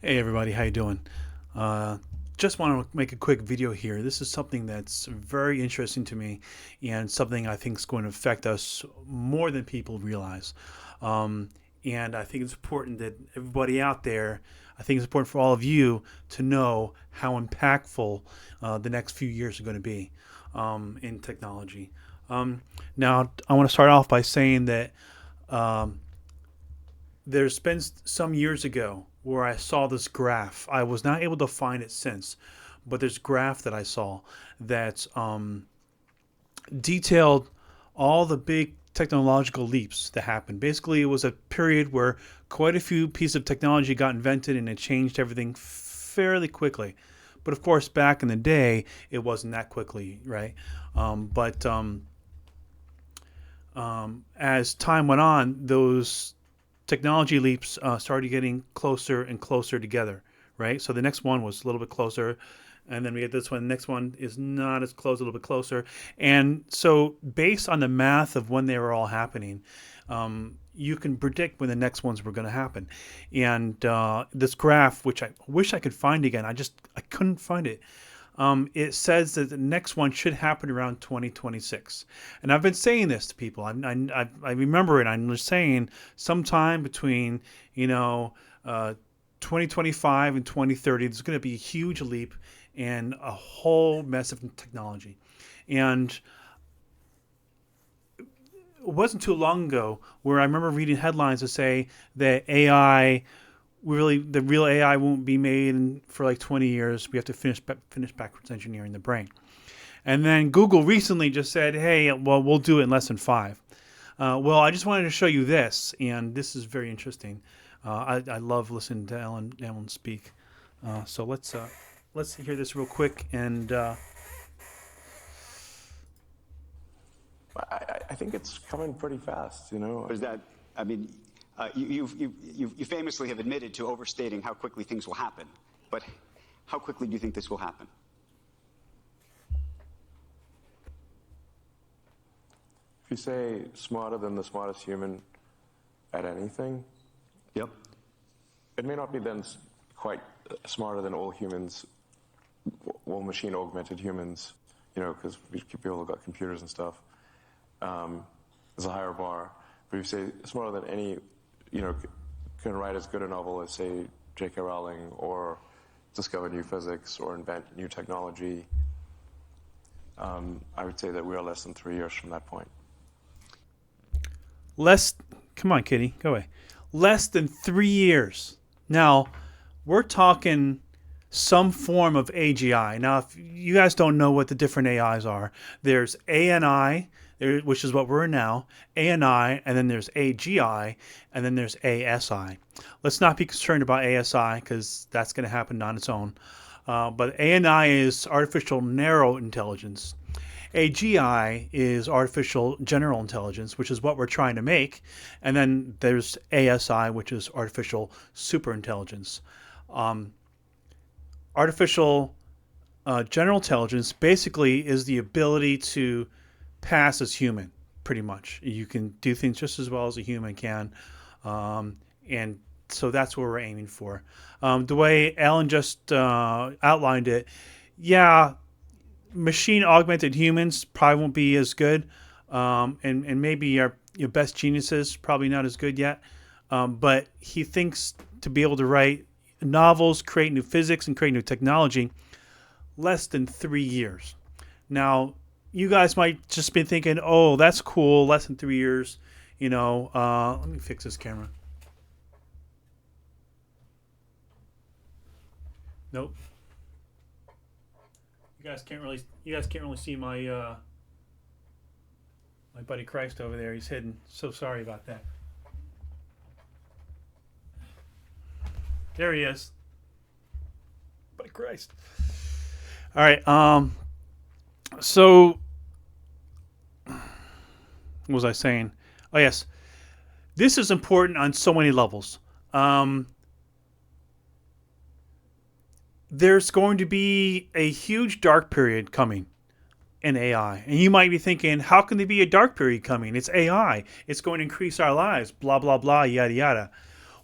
Hey everybody, how you doing? Uh, just want to make a quick video here. This is something that's very interesting to me and something I think is going to affect us more than people realize. Um, and I think it's important that everybody out there, I think it's important for all of you to know how impactful the next few years are going to be in technology. Now, I want to start off by saying that um, there's been some years ago where I saw this graph. I was not able to find it since, but this graph that I saw that detailed all the big technological leaps that happened. Basically, it was a period where quite a few pieces of technology got invented and it changed everything fairly quickly. But of course, back in the day, it wasn't that quickly, right? But As time went on, those technology leaps started getting closer and closer together, right? So the next one was a little bit closer, and then we get this one. The next one is not as close, a little bit closer. And so, based on the math of when they were all happening, you can predict when the next ones were going to happen. And this graph, which I wish I could find again, I couldn't find it. It says that the next one should happen around 2026. And I've been saying this to people. I remember it. I'm just saying sometime between, you know, uh, 2025 and 2030, there's going to be a huge leap and a whole mess of technology. And it wasn't too long ago where I remember reading headlines that say that AI really the real AI won't be made for like 20 years. We have to finish backwards engineering the brain. And then Google recently just said, "Hey, well, we'll do it in less than five." Well, I just wanted to show you this, and this is very interesting. I love listening to Ellen speak. So let's hear this real quick. And I think it's coming pretty fast, you know. Is that, I mean, you famously have admitted to overstating how quickly things will happen. But how quickly do you think this will happen? If you say smarter than the smartest human at anything, Yep. it may not be then quite smarter than all humans, all machine-augmented humans, you know, because people have got computers and stuff. There's a higher bar. But if you say smarter than any, you know, can write as good a novel as, say, J.K. Rowling, or discover new physics, or invent new technology, I would say that we are less than 3 years from that point. less, come on, Kitty, go away. Less than 3 years. Now, we're talking some form of AGI. Now, if you guys don't know what the different AIs are, there's ANI, which is what we're in now, ANI, and then there's AGI, and then there's ASI. Let's not be concerned about ASI because that's going to happen on its own. But ANI is artificial narrow intelligence. AGI is artificial general intelligence, which is what we're trying to make. And then there's ASI, which is artificial super intelligence. Artificial general intelligence basically is the ability to pass as human, pretty much. You can do things just as well as a human can. And so that's what we're aiming for. The way Alan just outlined it, yeah, machine augmented humans probably won't be as good. And maybe your best geniuses probably not as good yet. But he thinks to be able to write novels, create new physics, and create new technology, less than 3 years. Now, you guys might just be thinking, "Oh, that's cool, less than 3 years." You know, let me fix this camera. Nope. You guys can't really see my my buddy Christ over there. He's hidden. So sorry about that. There he is. Buddy Christ. All right. So what was I saying? Oh yes, this is important on so many levels. There's going to be a huge dark period coming in AI. And you might be thinking, how can there be a dark period coming? It's AI. It's going to increase our lives, blah, blah, blah, yada, yada.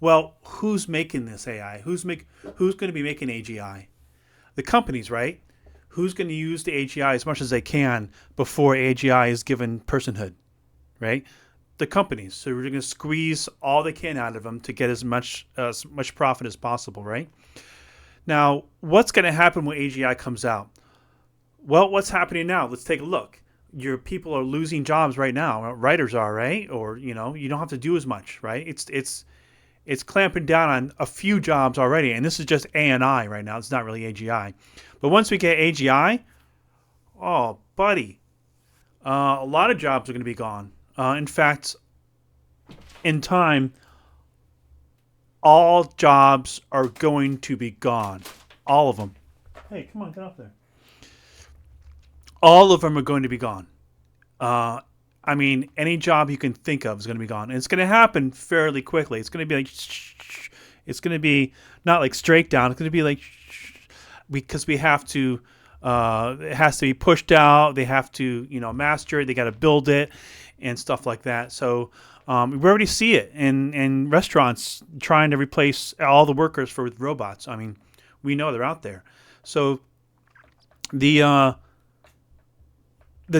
Well, who's making this AI? Who's going to be making AGI? The companies, right? Who's going to use the AGI as much as they can before AGI is given personhood, right? The companies. So we're going to squeeze all they can out of them to get as much profit as possible, right? Now, what's going to happen when AGI comes out? Well, what's happening now? Let's take a look. Your people are losing jobs right now. Writers are, right? Or you don't have to do as much, right? It's clamping down on a few jobs already, and this is just ANI right now. It's not really AGI. But once we get AGI, oh, buddy, a lot of jobs are going to be gone. In fact, in time, all jobs are going to be gone. All of them. Hey, come on, get up there. All of them are going to be gone. I mean, any job you can think of is going to be gone. And it's going to happen fairly quickly. It's going to be like, it's going to be not like straight down. It's going to be like, because we have to, it has to be pushed out. They have to, master it. They got to build it and stuff like that. So we already see it in restaurants trying to replace all the workers with robots. I mean, we know they're out there. So the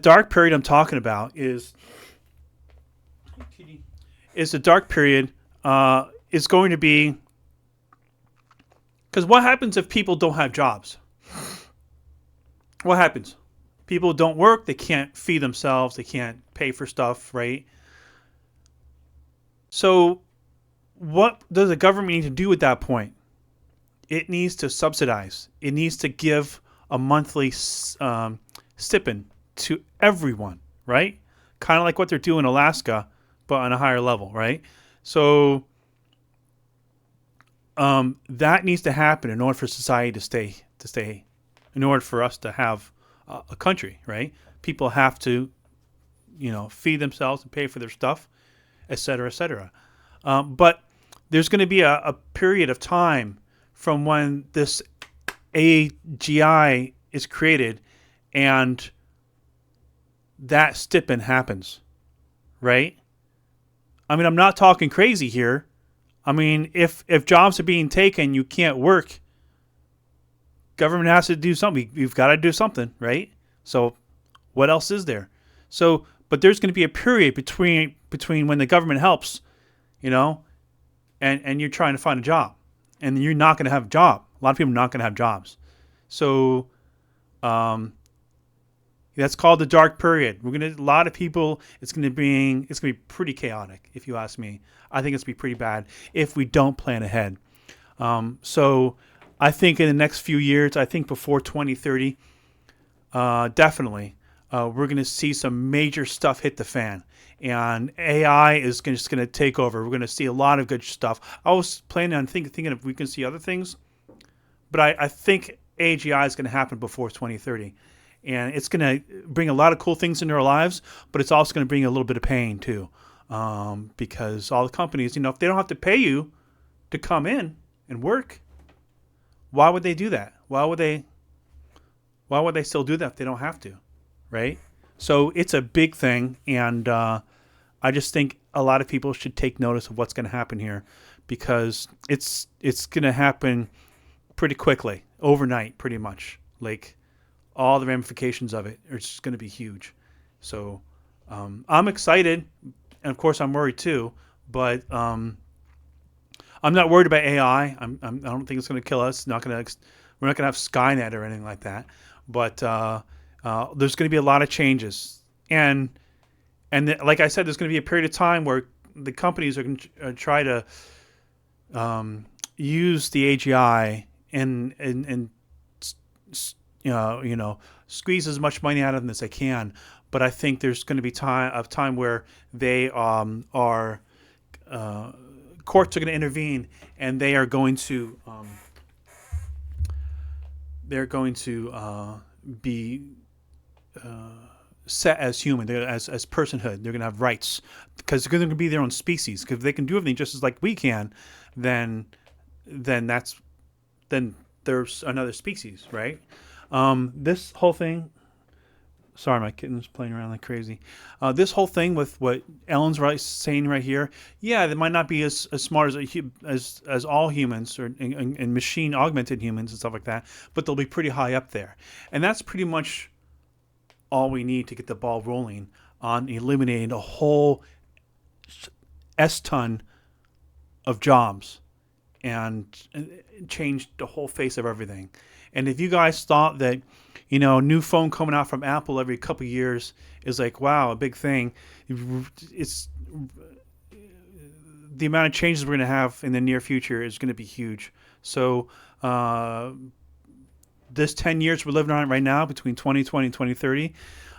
dark period I'm talking about is the dark period is going to be, because what happens if people don't have jobs? What happens? People don't work. They can't feed themselves. They can't pay for stuff, right? So what does the government need to do at that point? It needs to subsidize. It needs to give a monthly stipend to everyone, right? Kind of like what they're doing in Alaska, but on a higher level, right? So that needs to happen in order for society to stay, in order for us to have a country, right? People have to, feed themselves and pay for their stuff, et cetera, et cetera. But there's going to be a period of time from when this AGI is created and that stipend happens, right? I mean, I'm not talking crazy here. I mean, if jobs are being taken, you can't work. Government has to do something. You've got to do something, right? So what else is there? So, but there's going to be a period between when the government helps, and you're trying to find a job, and you're not going to have a job. A lot of people are not going to have jobs. So, that's called the dark period. A lot of people. It's going to be pretty chaotic, if you ask me. I think it's going to be pretty bad if we don't plan ahead. So, I think in the next few years, I think before 2030, definitely, we're going to see some major stuff hit the fan, and AI is just going to take over. We're going to see a lot of good stuff. I was planning on thinking if we can see other things, but I think AGI is going to happen before 2030. And it's going to bring a lot of cool things into our lives, but it's also going to bring a little bit of pain too, because all the companies, if they don't have to pay you to come in and work, why would they do that? Why would they still do that if they don't have to, right? So it's a big thing, and I just think a lot of people should take notice of what's going to happen here, because it's going to happen pretty quickly, overnight, pretty much. Like, all the ramifications of it are just going to be huge. So I'm excited, and of course I'm worried too. But I'm not worried about AI. I don't think it's going to kill us. We're not going to have Skynet or anything like that. But there's going to be a lot of changes, and like I said, there's going to be a period of time where the companies are going to try to use the AGI and squeeze as much money out of them as they can. But I think there's going to be time where they are courts are going to intervene, and they are going to be set as human, as personhood. They're going to have rights because they're going to be their own species. Because if they can do everything just as like we can, then there's another species, right? This whole thing, Sorry, my kitten's playing around like crazy. This whole thing with what Ellen's saying right here, yeah, they might not be as smart as all humans and machine augmented humans and stuff like that, but they'll be pretty high up there, and that's pretty much all we need to get the ball rolling on eliminating a whole ton of jobs and change the whole face of everything. And if you guys thought that, new phone coming out from Apple every couple of years is like, wow, a big thing, it's the amount of changes we're going to have in the near future is going to be huge. So this 10 years we're living on right now, between 2020 and 2030,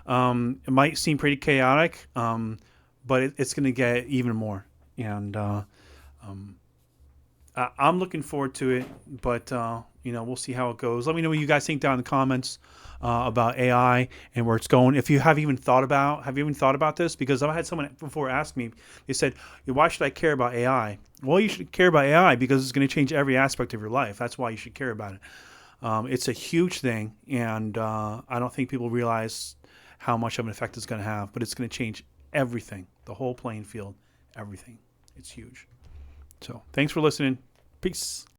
it might seem pretty chaotic, but it's going to get even more. And I'm looking forward to it, but we'll see how it goes. Let me know what you guys think down in the comments about AI and where it's going. If you have you even thought about this? Because I've had someone before ask me. They said, "Why should I care about AI?" Well, you should care about AI because it's going to change every aspect of your life. That's why you should care about it. It's a huge thing, and I don't think people realize how much of an effect it's going to have. But it's going to change everything, the whole playing field, everything. It's huge. So thanks for listening. Peace.